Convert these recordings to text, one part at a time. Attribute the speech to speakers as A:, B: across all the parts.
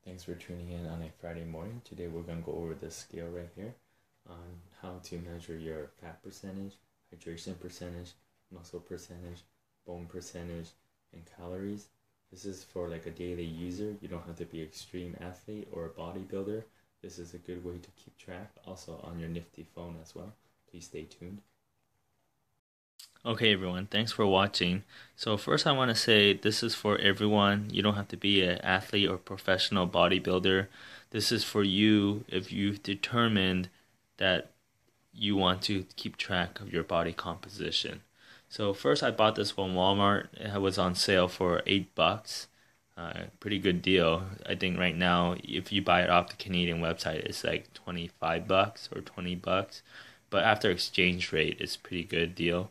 A: Thanks for tuning in on a Friday morning. Today we're going to go over this scale right here on how to measure your fat percentage, hydration percentage, muscle percentage, bone percentage, and calories. This is for like a daily user. You don't have to be an extreme athlete or a bodybuilder. This is a good way to keep track, also on your nifty phone as well. Please stay tuned.
B: Okay everyone, thanks for watching. So first I want to say this is for everyone. You don't have to be an athlete or professional bodybuilder. This is for you if you've determined that you want to keep track of your body composition. So first I bought this from Walmart. It was on sale for $8. Pretty good deal. I think right now if you buy it off the Canadian website it's like $25 or $20. But after exchange rate it's a pretty good deal.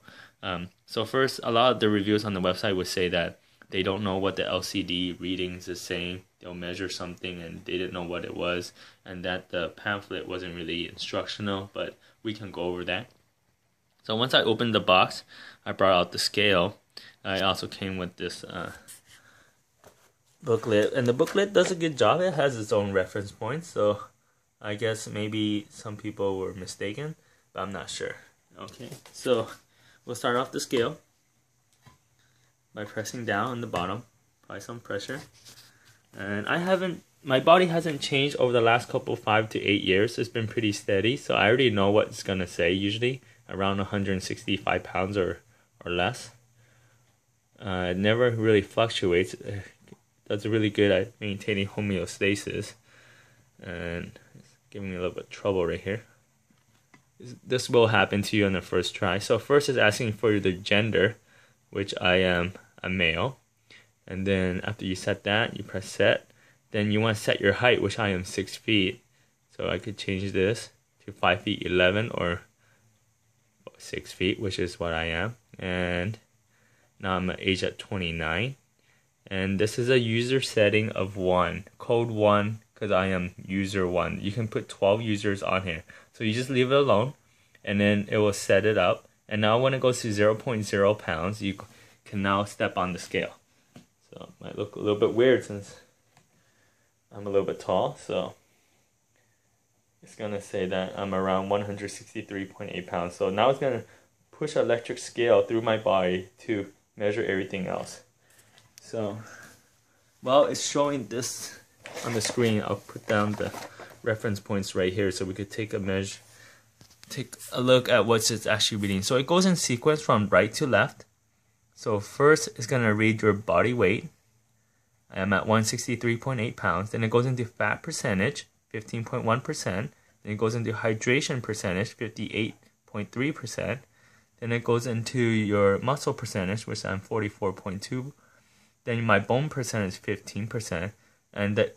B: So first, a lot of the reviews on the website would say that they don't know what the LCD readings is saying. They'll measure something and they didn't know what it was, and that the pamphlet wasn't really instructional, but we can go over that. So once I opened the box, I brought out the scale. I also came with this booklet, and the booklet does a good job. It has its own reference points, so I guess maybe some people were mistaken, but I'm not sure. Okay, so we'll start off the scale by pressing down on the bottom, apply some pressure. And my body hasn't changed over the last couple 5 to 8 years. It's been pretty steady, so I already know what it's gonna say, usually around 165 pounds or less. It never really fluctuates. It does really good at maintaining homeostasis. And it's giving me a little bit of trouble right here. This will happen to you on the first try. So first it's asking for the gender, which I am a male. And then after you set that, you press set. Then you want to set your height, which I am 6 feet. So I could change this to 5 feet 11 or 6 feet, which is what I am. And now I'm age at 29. And this is a user setting of 1, code 1, because I am user 1. You can put 12 users on here. So you just leave it alone, and then it will set it up. And now when it goes to 0.0 pounds, you can now step on the scale. So it might look a little bit weird since I'm a little bit tall. So it's going to say that I'm around 163.8 pounds. So now it's going to push an electric scale through my body to measure everything else. So, well, it's showing this on the screen. I'll put down the reference points right here so we could take a look at what it's actually reading. So it goes in sequence from right to left. So first it's going to read your body weight. I am at 163.8 pounds. Then it goes into fat percentage, 15.1%. Then it goes into hydration percentage, 58.3%. Then it goes into your muscle percentage, which I'm 44.2. Then my bone percentage, 15%. And the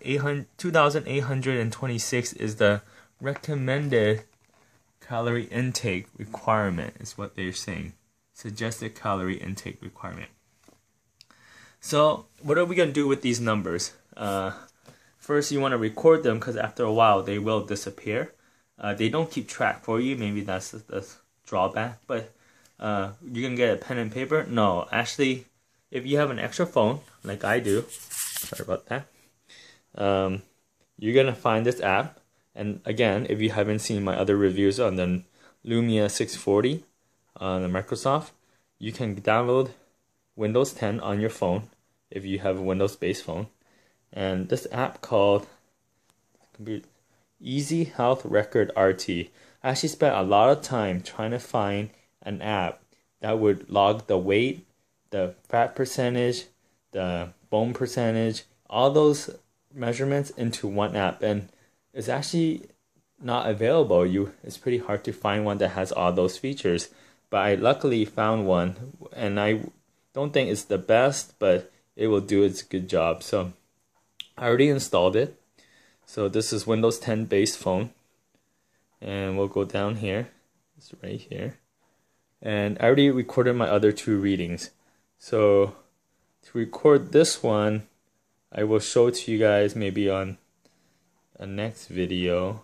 B: 2,826 is the recommended calorie intake requirement, is what they're saying. Suggested calorie intake requirement. So what are we going to do with these numbers? First, you want to record them because after a while they will disappear. They don't keep track for you. Maybe that's the drawback. But you can get a pen and paper. No, actually, if you have an extra phone, like I do, sorry about that. You're gonna find this app, and again, if you haven't seen my other reviews on the Lumia 640 on the Microsoft, you can download Windows 10 on your phone if you have a Windows-based phone, and this app called Easy Health Record RT. I actually spent a lot of time trying to find an app that would log the weight, the fat percentage, the bone percentage, all those measurements into one app, and it's actually not available. It's pretty hard to find one that has all those features, but I luckily found one, and I don't think it's the best, but it will do its good job. So I already installed it. So this is Windows 10 based phone, and we'll go down here. It's right here, and I already recorded my other 2 readings. So to record this one, I will show it to you guys maybe on a next video.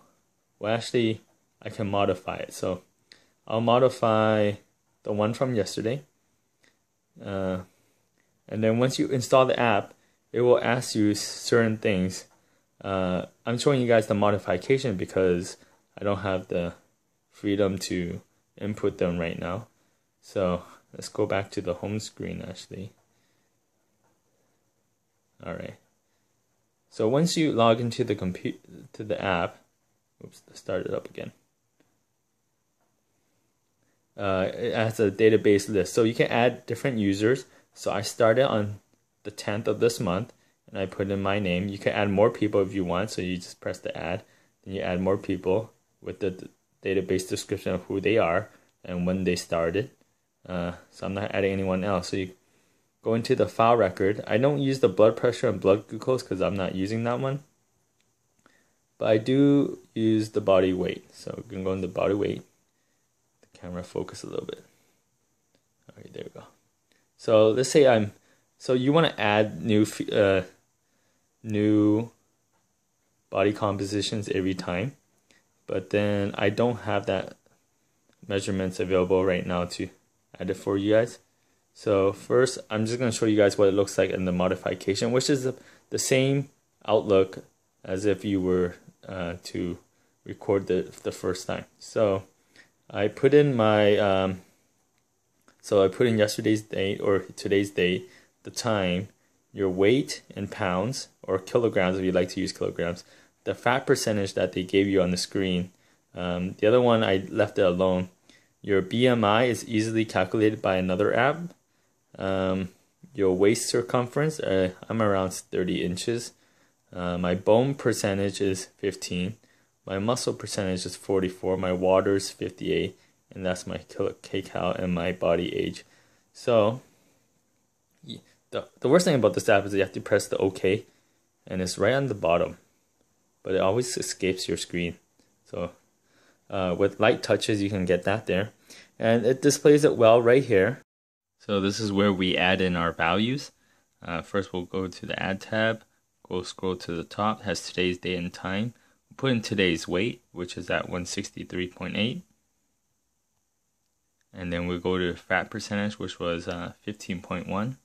B: Well, actually, I can modify it. So I'll modify the one from yesterday. And then once you install the app, it will ask you certain things. I'm showing you guys the modification because I don't have the freedom to input them right now. So let's go back to the home screen actually. All right. So once you log into the app, oops, let's start it up again. It has a database list, so you can add different users. So I started on the 10th of this month, and I put in my name. You can add more people if you want, so you just press the add, then you add more people with the database description of who they are and when they started. So I'm not adding anyone else. So you go into the file record. I don't use the blood pressure and blood glucose because I'm not using that one, but I do use the body weight. So we can go into body weight. Camera focus a little bit. All right, there we go. So let's say so you want to add new body compositions every time, but then I don't have that measurements available right now to add it for you guys. So first, I'm just going to show you guys what it looks like in the modification, which is the same outlook as if you were to record the first time. So I put in my, I put in yesterday's date or today's date, the time, your weight in pounds or kilograms if you like to use kilograms, the fat percentage that they gave you on the screen. The other one, I left it alone. Your BMI is easily calculated by another app. Your waist circumference, I'm around 30 inches. My bone percentage is 15. My muscle percentage is 44, my water is 58, and that's my kcal and my body age. So the worst thing about this app is you have to press the OK, and it's right on the bottom, but it always escapes your screen. So with light touches, you can get that there, and it displays it well right here. So this is where we add in our values. First, we'll go to the Add tab, scroll to the top, it has today's date and time. Put in today's weight, which is at 163.8, and then we go to fat percentage, which was 15.1,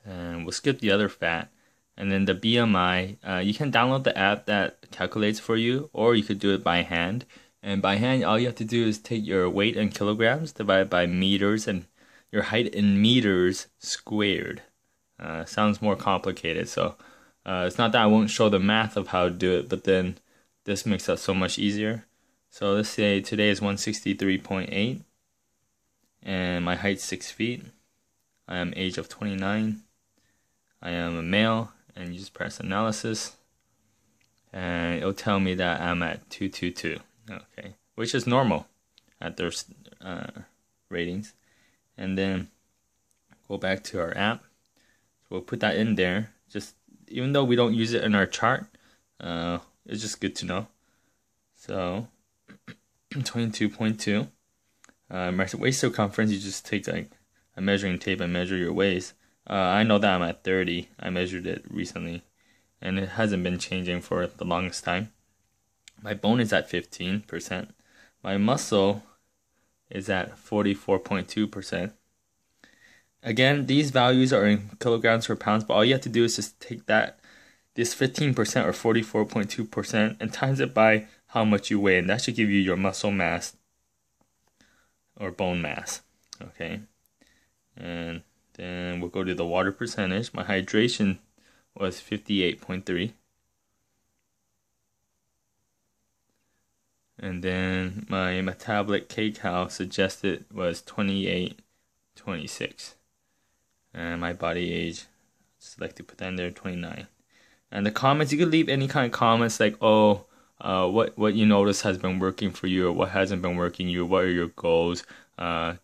B: and we'll skip the other fat. And then the BMI, you can download the app that calculates for you, or you could do it by hand. And by hand, all you have to do is take your weight in kilograms divided by meters and your height in meters squared. Sounds more complicated, so it's not that I won't show the math of how to do it, but then this makes it so much easier. So let's say today is 163.8, and my height's 6 feet. I am age of 29. I am a male, and you just press analysis, and it'll tell me that I'm at 222. Okay, which is normal at their ratings. And then go back to our app. So we'll put that in there. Just even though we don't use it in our chart, it's just good to know. So 22.2. My waist circumference, you just take like a measuring tape and measure your waist. I know that I'm at 30. I measured it recently, and it hasn't been changing for the longest time. My bone is at 15%. My muscle is at 44.2%. Again, these values are in kilograms per pounds, but all you have to do is just take this 15% or 44.2% and times it by how much you weigh, and that should give you your muscle mass or bone mass. Okay, and then we'll go to the water percentage. My hydration was 58.3. And then my metabolic kcal suggested was 28.26. And my body age, just like to put that in there, 29. And the comments, you could leave any kind of comments like, what you notice has been working for you, or what hasn't been working for you, what are your goals,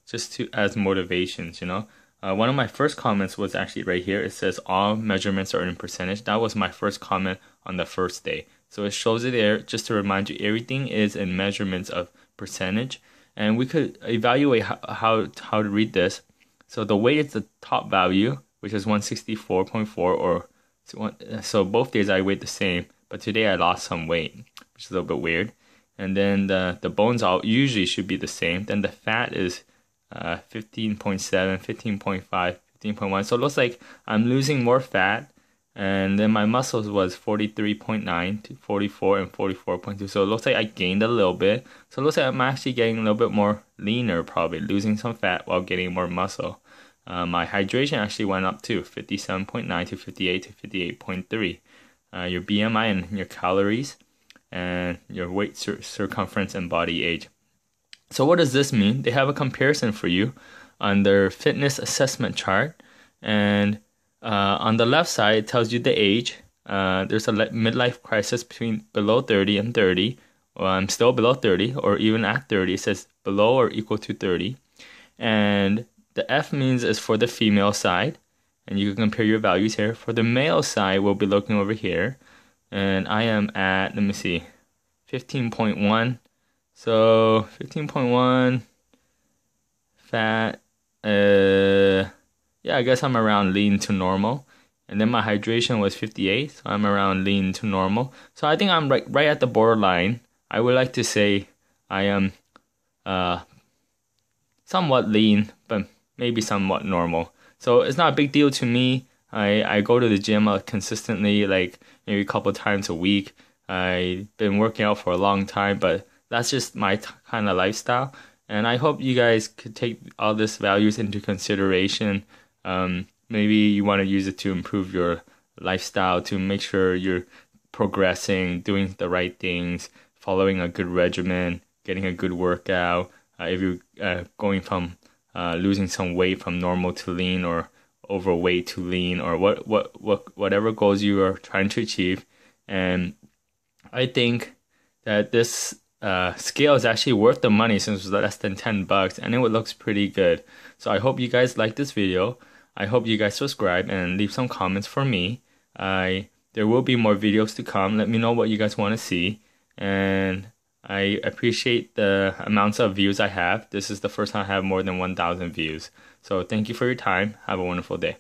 B: just as motivations, you know. One of my first comments was actually right here. It says all measurements are in percentage. That was my first comment on the first day. So it shows it there just to remind you everything is in measurements of percentage. And we could evaluate how to read this. So the weight is the top value, which is 164.4, so both days I weighed the same, but today I lost some weight, which is a little bit weird. And then the bones all usually should be the same. Then the fat is 15.7, 15.5, 15.1. So it looks like I'm losing more fat And then my muscles was 43.9 to 44 and 44.2. So it looks like I gained a little bit. So it looks like I'm actually getting a little bit more leaner, probably losing some fat while getting more muscle. My hydration actually went up too, 57.9 to 58 to 58.3. Your BMI and your calories and your weight circumference and body age. So what does this mean? They have a comparison for you on their fitness assessment chart, and on the left side it tells you the age. There's a midlife crisis between below 30 and 30. Well, I'm still below 30, or even at 30 it says below or equal to 30. And the F means is for the female side, and you can compare your values here. For the male side, we'll be looking over here, and I am at, let me see, 15.1. So 15.1 fat. Yeah, I guess I'm around lean to normal. And then my hydration was 58, so I'm around lean to normal. So I think I'm right at the borderline. I would like to say I am somewhat lean, but maybe somewhat normal. So it's not a big deal to me. I go to the gym consistently, like maybe a couple times a week. I've been working out for a long time, but that's just my kind of lifestyle. And I hope you guys could take all these values into consideration. Maybe you want to use it to improve your lifestyle, to make sure you're progressing, doing the right things, following a good regimen, getting a good workout. If you're going from losing some weight from normal to lean, or overweight to lean, or whatever goals you are trying to achieve. And I think that this scale is actually worth the money, since it's less than $10 and it looks pretty good. So I hope you guys like this video. I hope you guys subscribe and leave some comments for me. There will be more videos to come. Let me know what you guys want to see, and I appreciate the amounts of views I have. This is the first time I have more than 1,000 views. So thank you for your time. Have a wonderful day.